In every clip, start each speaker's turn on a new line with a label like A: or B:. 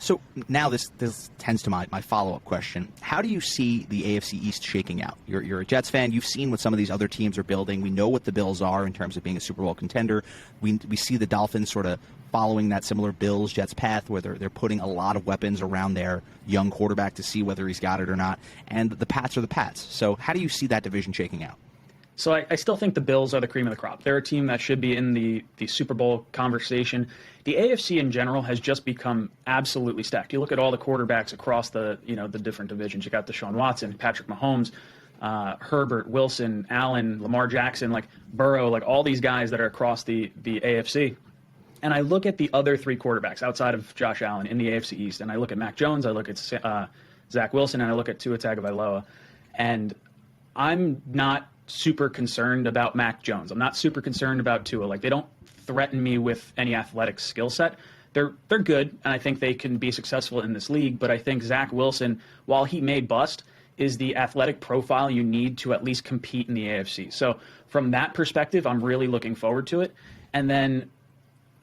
A: So now this tends to my follow-up question. How do you see the AFC East shaking out? You're a Jets fan. You've seen what some of these other teams are building. We know what the Bills are in terms of being a Super Bowl contender. We see the Dolphins sort of following that similar Bills-Jets path where they're putting a lot of weapons around their young quarterback to see whether he's got it or not. And the Pats are the Pats. So how do you see that division shaking out?
B: So I still think the Bills are the cream of the crop. They're a team that should be in the Super Bowl conversation. The AFC in general has just become absolutely stacked. You look at all the quarterbacks across the different divisions. You got Deshaun Watson, Patrick Mahomes, Herbert, Wilson, Allen, Lamar Jackson, like Burrow, like all these guys that are across the AFC. And I look at the other three quarterbacks outside of Josh Allen in the AFC East, and I look at Mac Jones, I look at Zach Wilson, and I look at Tua Tagovailoa, and I'm not super concerned about Mac Jones. I'm not super concerned about Tua. Like, they don't threaten me with any athletic skill set. They're good, and I think they can be successful in this league, but I think Zach Wilson, while he may bust, is the athletic profile you need to at least compete in the AFC. So from that perspective, I'm really looking forward to it. And then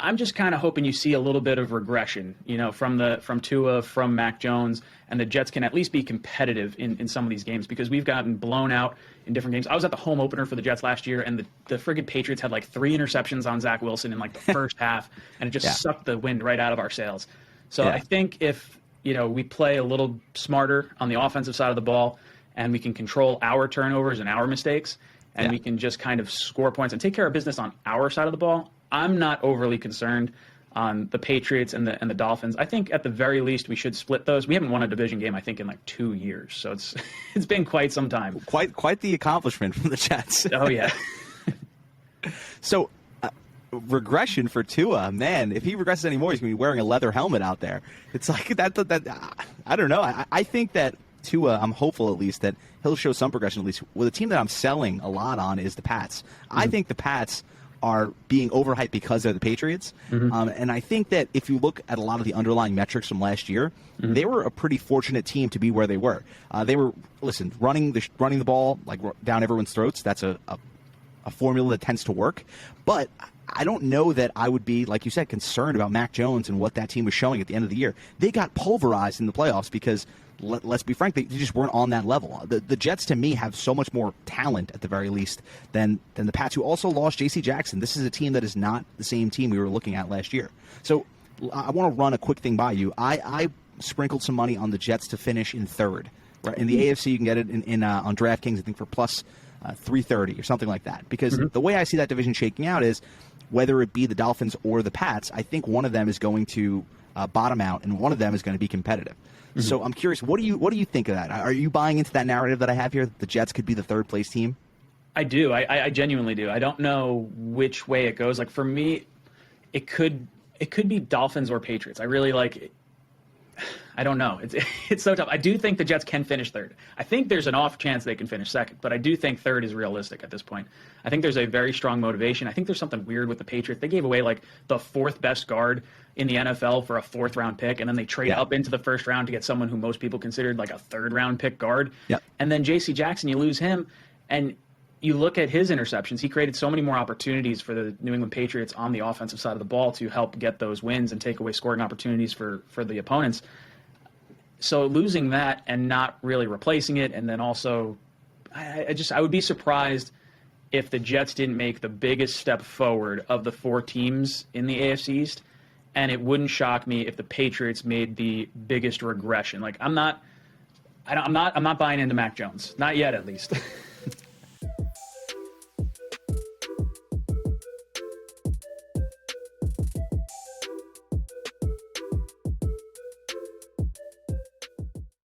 B: I'm just kind of hoping you see a little bit of regression, from Tua, from Mac Jones, and the Jets can at least be competitive in some of these games because we've gotten blown out in different games. I was at the home opener for the Jets last year, and the friggin' Patriots had like 3 interceptions on Zach Wilson in like the first half, and it just sucked the wind right out of our sails. So I think if we play a little smarter on the offensive side of the ball, and we can control our turnovers and our mistakes, and we can just kind of score points and take care of business on our side of the ball, I'm not overly concerned on the Patriots and the Dolphins. I think at the very least we should split those. We haven't won a division game, I think, in like 2 years, so it's been quite some time.
A: Quite the accomplishment from the Jets.
B: Oh yeah.
A: So regression for Tua, man. If he regresses anymore, he's going to be wearing a leather helmet out there. It's like that. I don't know. I think that Tua, I'm hopeful at least that he'll show some progression at least. Well, the team that I'm selling a lot on is the Pats. Mm-hmm. I think the Pats are being overhyped because they're the Patriots. Mm-hmm. And I think that if you look at a lot of the underlying metrics from last year, they were a pretty fortunate team to be where they were. They were, running the ball like down everyone's throats. That's a formula that tends to work. But I don't know that I would be, like you said, concerned about Mac Jones and what that team was showing at the end of the year. They got pulverized in the playoffs because, let's be frank, they just weren't on that level. The Jets, to me, have so much more talent, at the very least, than the Pats, who also lost J.C. Jackson. This is a team that is not the same team we were looking at last year. So I want to run a quick thing by you. I sprinkled some money on the Jets to finish in third. Right? In the AFC, you can get it on DraftKings, I think, for plus 330 or something like that. Because the way I see that division shaking out is, whether it be the Dolphins or the Pats, I think one of them is going to bottom out, and one of them is going to be competitive. Mm-hmm. So I'm curious, what do you think of that? Are you buying into that narrative that I have here, that the Jets could be the third place team?
B: I do. I genuinely do. I don't know which way it goes. Like, for me, it could be Dolphins or Patriots. I really like. I don't know. It's so tough. I do think the Jets can finish third. I think there's an off chance they can finish second, but I do think third is realistic at this point. I think there's a very strong motivation. I think there's something weird with the Patriots. They gave away like the 4th best guard in the NFL for a 4th round pick, and then they trade up into the 1st round to get someone who most people considered like a 3rd round pick guard. Yep. And then J.C. Jackson, you lose him, and you look at his interceptions. He created so many more opportunities for the New England Patriots on the offensive side of the ball to help get those wins and take away scoring opportunities for the opponents. So losing that and not really replacing it, and then also, I would be surprised if the Jets didn't make the biggest step forward of the 4 teams in the AFC East, and it wouldn't shock me if the Patriots made the biggest regression. Like, I'm not buying into Mac Jones, not yet at least.